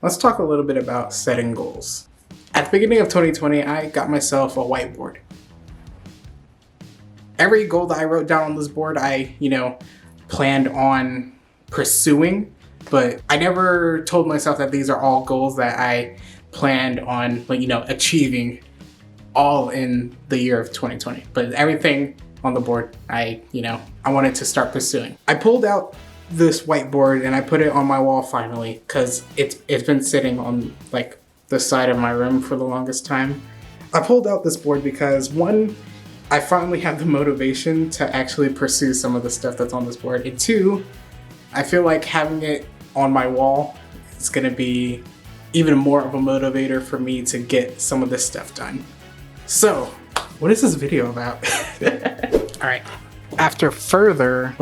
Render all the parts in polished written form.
let's talk a little bit about setting goals. At the beginning of 2020, I got myself a whiteboard. Every goal that I wrote down on this board, I, planned on pursuing, but I never told myself that these are all goals that I planned on, achieving all in the year of 2020. But everything on the board, I wanted to start pursuing. I pulled out this whiteboard and I put it on my wall finally, because it's been sitting on the side of my room for the longest time. I pulled out this board because one, I finally have the motivation to actually pursue some of the stuff that's on this board. And two, I feel like having it on my wall is gonna be even more of a motivator for me to get some of this stuff done. So, what is this video about? All right. After further,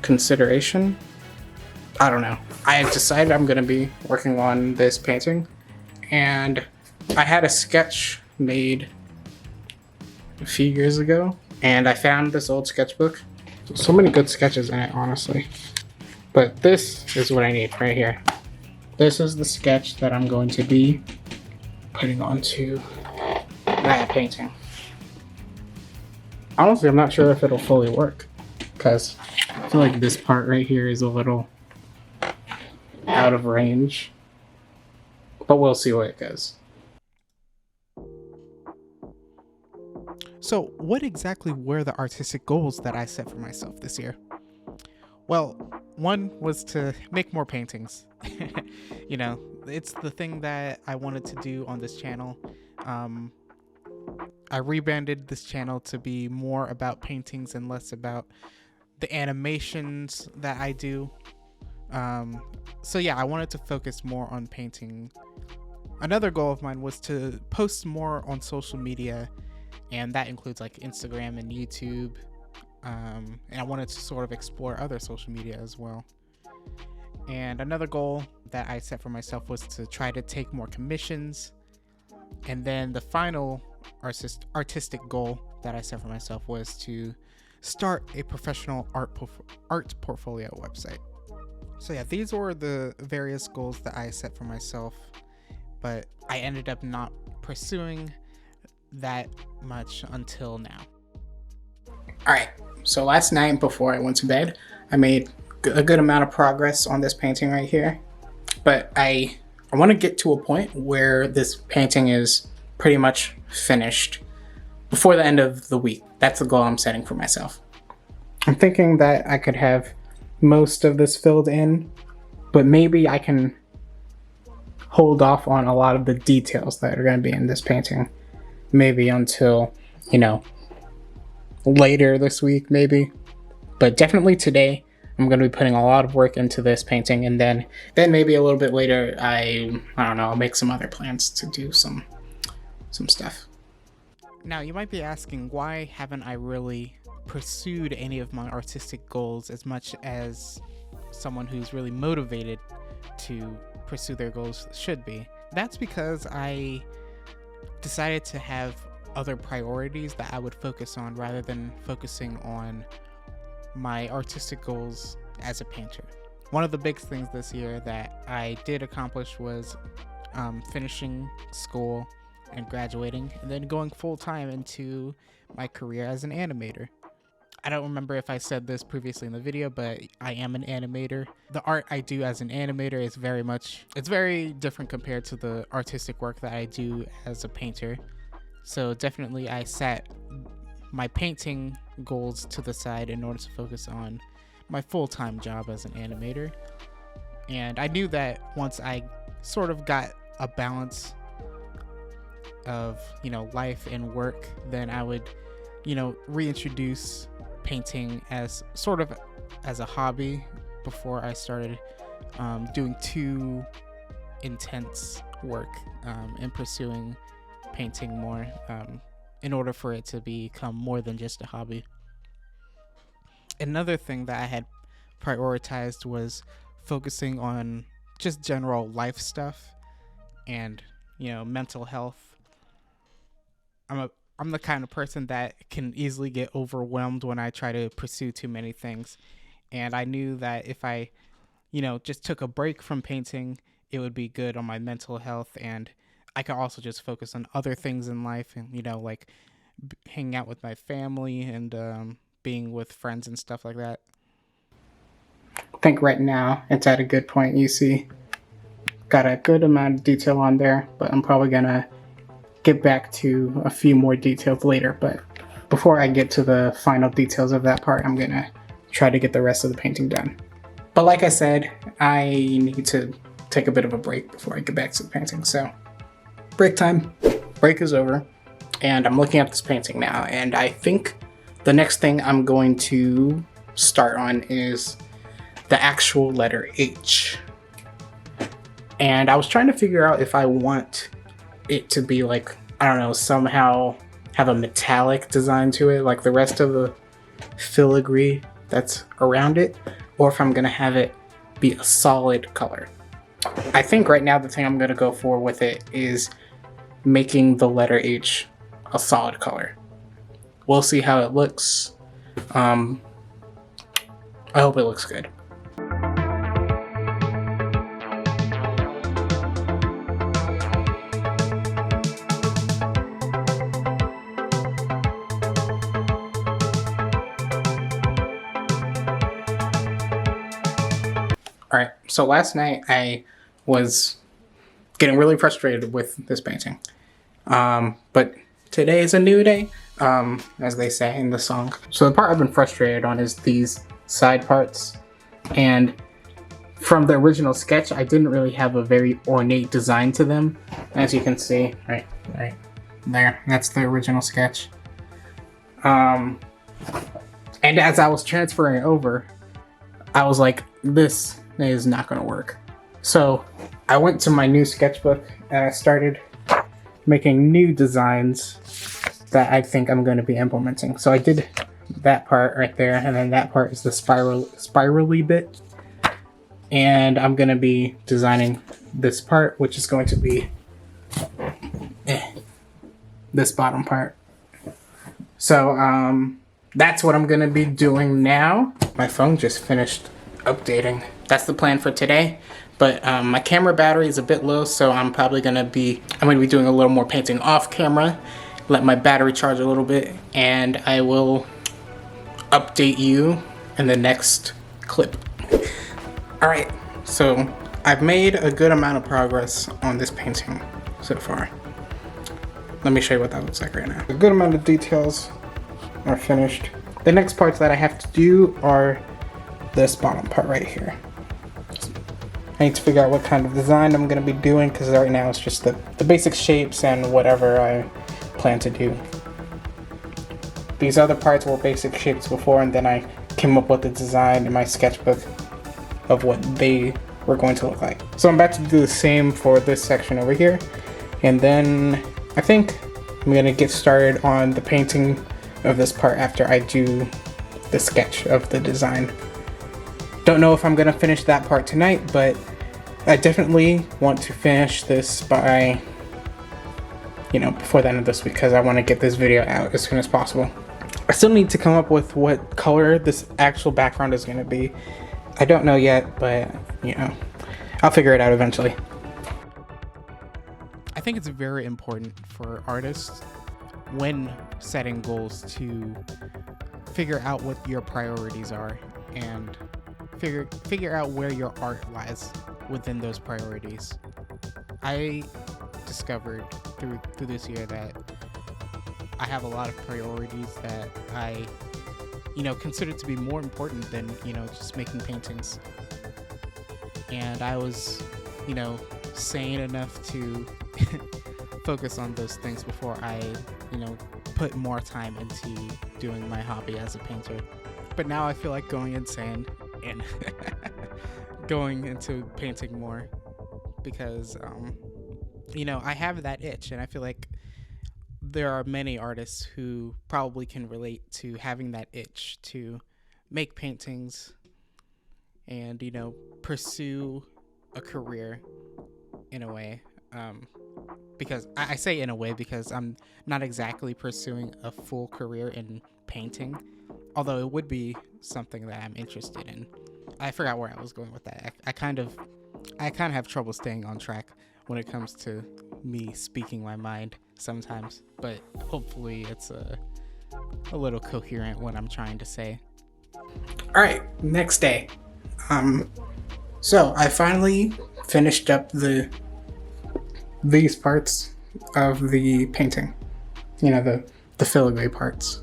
consideration? I don't know. I have decided I'm gonna be working on this painting, and I had a sketch made a few years ago, and I found this old sketchbook. So many good sketches in it, honestly. But this is what I need right here. This is the sketch that I'm going to be putting onto that painting. Honestly, I'm not sure if it'll fully work, because I feel like this part right here is a little out of range. But we'll see where it goes. So what exactly were the artistic goals that I set for myself this year? Well, one was to make more paintings. It's the thing that I wanted to do on this channel. I rebranded this channel to be more about paintings and less about the animations that I do. So yeah, I wanted to focus more on painting. Another goal of mine was to post more on social media, and that includes Instagram and YouTube. And I wanted to sort of explore other social media as well. And another goal that I set for myself was to try to take more commissions. And then the final artistic goal that I set for myself was to start a professional art portfolio website. So yeah, these were the various goals that I set for myself, but I ended up not pursuing that much until now. All right, so last night before I went to bed, I made a good amount of progress on this painting right here, but I want to get to a point where this painting is pretty much finished before the end of the week. That's the goal I'm setting for myself. I'm thinking that I could have most of this filled in, but maybe I can hold off on a lot of the details that are going to be in this painting, maybe until, later this week maybe. But definitely today, I'm going to be putting a lot of work into this painting, and then maybe a little bit later, I don't know, I'll make some other plans to do some stuff. Now, you might be asking, why haven't I really pursued any of my artistic goals as much as someone who's really motivated to pursue their goals should be? That's because I decided to have other priorities that I would focus on rather than focusing on my artistic goals as a painter. One of the big things this year that I did accomplish was finishing school and graduating, and then going full-time into my career as an animator. I don't remember if I said this previously in the video, but I am an animator. The art I do as an animator is very different compared to the artistic work that I do as a painter. So definitely I set my painting goals to the side in order to focus on my full-time job as an animator. And I knew that once I sort of got a balance of, life and work, then I would, reintroduce painting as sort of as a hobby before I started doing too intense work and pursuing painting more in order for it to become more than just a hobby. Another thing that I had prioritized was focusing on just general life stuff and, mental health. I'm the kind of person that can easily get overwhelmed when I try to pursue too many things. And I knew that if I, just took a break from painting, it would be good on my mental health, and I could also just focus on other things in life, and like hanging out with my family and being with friends and stuff like that. I think right now it's at a good point. You see, got a good amount of detail on there, but I'm probably gonna get back to a few more details later. But before I get to the final details of that part, I'm gonna try to get the rest of the painting done. But like I said, I need to take a bit of a break before I get back to the painting. So break time. Break is over, and I'm looking at this painting now, and I think the next thing I'm going to start on is the actual letter H. And I was trying to figure out if I want it to be like, I don't know, somehow have a metallic design to it like the rest of the filigree that's around it, or if I'm gonna have it be a solid color. I think right now the thing I'm gonna go for with it is making the letter H a solid color. We'll see how it looks. I hope it looks good. Alright, so last night I was getting really frustrated with this painting. But today is a new day, as they say in the song. So the part I've been frustrated on is these side parts. And from the original sketch, I didn't really have a very ornate design to them. As you can see, right there, that's the original sketch. And as I was transferring it over, I was like, this is not gonna work. So I went to my new sketchbook and I started making new designs that I think I'm going to be implementing. So I did that part right there, and then that part is the spirally bit. And I'm going to be designing this part, which is going to be this bottom part. So that's what I'm going to be doing now. My phone just finished updating. That's the plan for today. But my camera battery is a bit low, so I'm going to be doing a little more painting off camera, let my battery charge a little bit, and I will update you in the next clip. Alright, so I've made a good amount of progress on this painting so far. Let me show you what that looks like right now. A good amount of details are finished. The next parts that I have to do are this bottom part right here. I need to figure out what kind of design I'm going to be doing, because right now it's just the basic shapes and whatever I plan to do. These other parts were basic shapes before, and then I came up with the design in my sketchbook of what they were going to look like. So I'm about to do the same for this section over here, and then I think I'm going to get started on the painting of this part after I do the sketch of the design. Don't know if I'm going to finish that part tonight, but I definitely want to finish this by, before the end of this week, because I want to get this video out as soon as possible. I still need to come up with what color this actual background is going to be. I don't know yet, but, I'll figure it out eventually. I think it's very important for artists when setting goals to figure out what your priorities are and figure out where your art lies within those priorities. I discovered through this year that I have a lot of priorities that I consider to be more important than just making paintings. And I was sane enough to focus on those things before I put more time into doing my hobby as a painter. But now I feel like going insane and going into painting more, because I have that itch, and I feel like there are many artists who probably can relate to having that itch to make paintings and pursue a career in a way, because I say in a way because I'm not exactly pursuing a full career in painting, although it would be something that I'm interested in. I forgot where I was going with that. I kind of I kind of have trouble staying on track when it comes to me speaking my mind sometimes, but hopefully it's a little coherent what I'm trying to say. All right, next day. So I finally finished up these parts of the painting. You know, the filigree parts.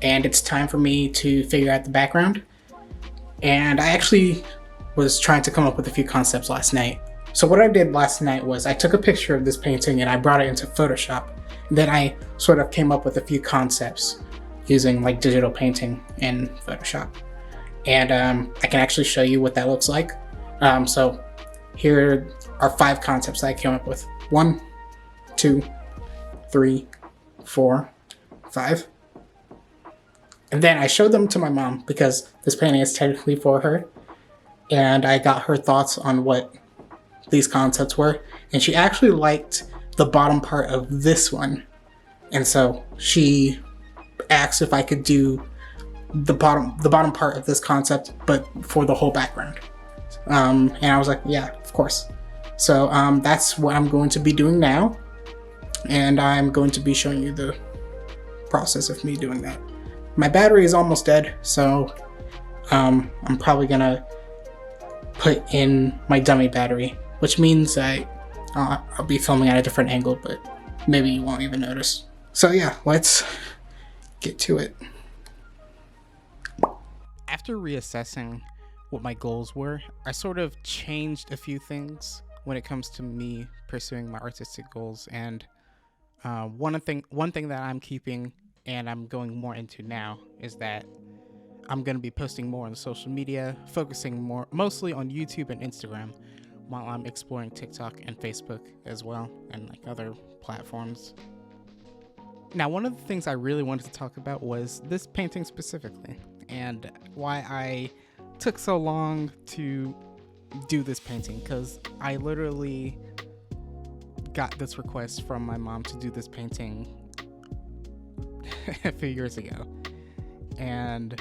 And it's time for me to figure out the background. And I actually was trying to come up with a few concepts last night. So what I did last night was I took a picture of this painting and I brought it into Photoshop. Then I sort of came up with a few concepts using like digital painting in Photoshop. And I can actually show you what that looks like. So here are 5 concepts that I came up with. 1, 2, 3, 4, 5. And then I showed them to my mom because this painting is technically for her. And I got her thoughts on what these concepts were. And she actually liked the bottom part of this one. And so she asked if I could do the bottom part of this concept, but for the whole background. And I was like, yeah, of course. So that's what I'm going to be doing now. And I'm going to be showing you the process of me doing that. My battery is almost dead, so I'm probably gonna put in my dummy battery, which means I'll be filming at a different angle, but maybe you won't even notice. So yeah, let's get to it. After reassessing what my goals were, I sort of changed a few things when it comes to me pursuing my artistic goals. And one thing that I'm keeping and I'm going more into now is that I'm going to be posting more on social media, focusing mostly on YouTube and Instagram, while I'm exploring TikTok and Facebook as well, and like other platforms. Now, one of the things I really wanted to talk about was this painting specifically, and why I took so long to do this painting, because I literally got this request from my mom to do this painting a few years ago. And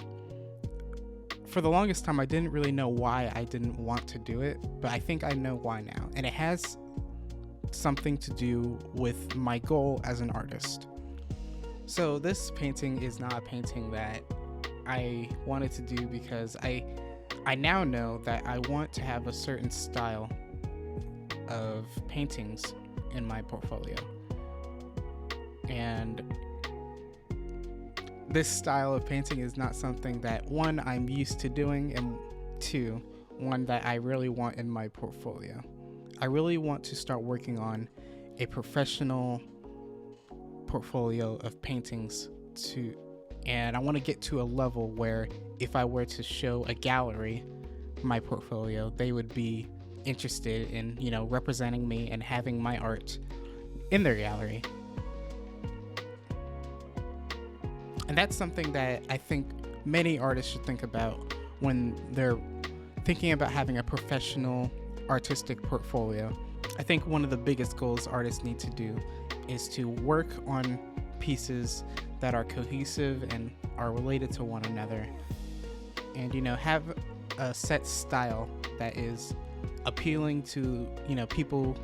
for the longest time, I didn't really know why I didn't want to do it, but I think I know why now. And it has something to do with my goal as an artist. So this painting is not a painting that I wanted to do because I now know that I want to have a certain style of paintings in my portfolio. And this style of painting is not something that, 1, I'm used to doing, and 2, one that I really want in my portfolio. I really want to start working on a professional portfolio of paintings and I want to get to a level where if I were to show a gallery my portfolio, they would be interested in, representing me and having my art in their gallery. And that's something that I think many artists should think about when they're thinking about having a professional artistic portfolio. I think one of the biggest goals artists need to do is to work on pieces that are cohesive and are related to one another, and have a set style that is appealing to people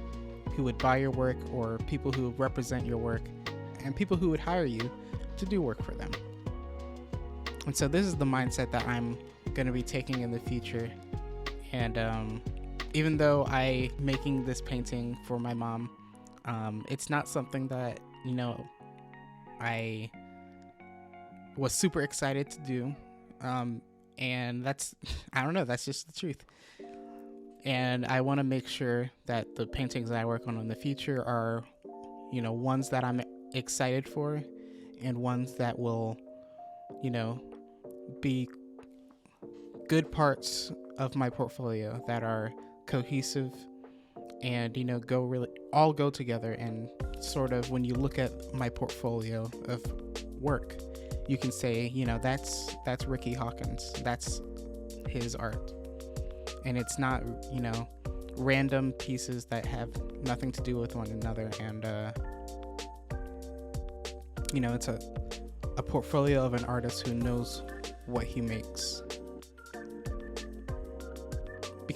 who would buy your work, or people who represent your work, and people who would hire you to do work for them. And so this is the mindset that I'm going to be taking in the future. And even though I'm making this painting for my mom, it's not something that I was super excited to do, and that's that's just the truth. And I want to make sure that the paintings that I work on in the future are ones that I'm excited for, and ones that will be good parts of my portfolio that are cohesive and all go together. And sort of when you look at my portfolio of work, you can say that's Ricky Hawkins, that's his art, and it's not random pieces that have nothing to do with one another. And it's a portfolio of an artist who knows what he makes.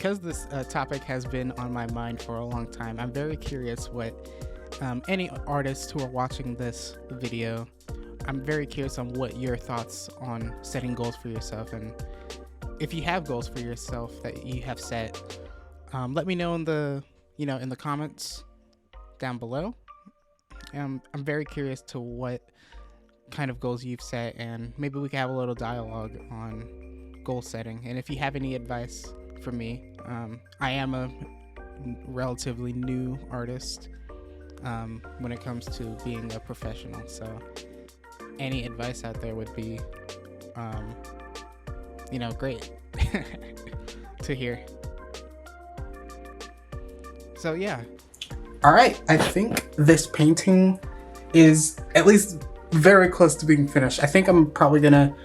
because this topic has been on my mind for a long time, I'm very curious what any artists who are watching this video, I'm very curious on what your thoughts on setting goals for yourself, and if you have goals for yourself that you have set, let me know in the comments down below. I'm very curious to what kind of goals you've set, and maybe we can have a little dialogue on goal setting. And if you have any advice for me, I am a relatively new artist when it comes to being a professional, so any advice out there would be great to hear. So yeah. All right, I think this painting is at least very close to being finished. I think I'm probably gonna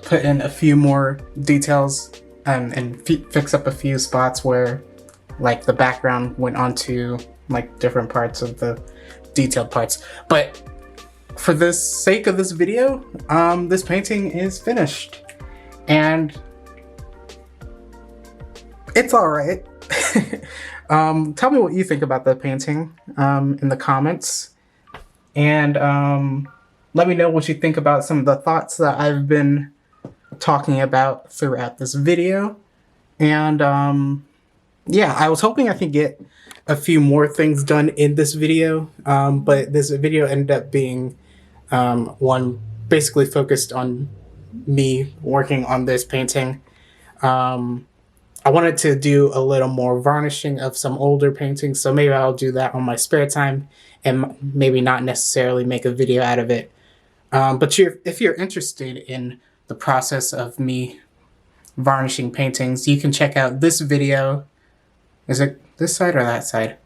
put in a few more details and fix up a few spots where like the background went onto like different parts of the detailed parts. But for the sake of this video, this painting is finished and it's all right. Tell me what you think about the painting in the comments, and let me know what you think about some of the thoughts that I've been talking about throughout this video. And yeah, I was hoping I could get a few more things done in this video, but this video ended up being one basically focused on me working on this painting. I wanted to do a little more varnishing of some older paintings, so maybe I'll do that on my spare time and maybe not necessarily make a video out of it. But if you're interested in the process of me varnishing paintings, you can check out this video. Is it this side or that side?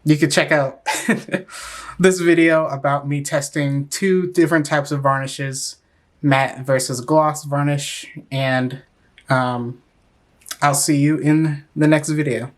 You can check out this video about me testing 2 different types of varnishes, matte versus gloss varnish, and I'll see you in the next video.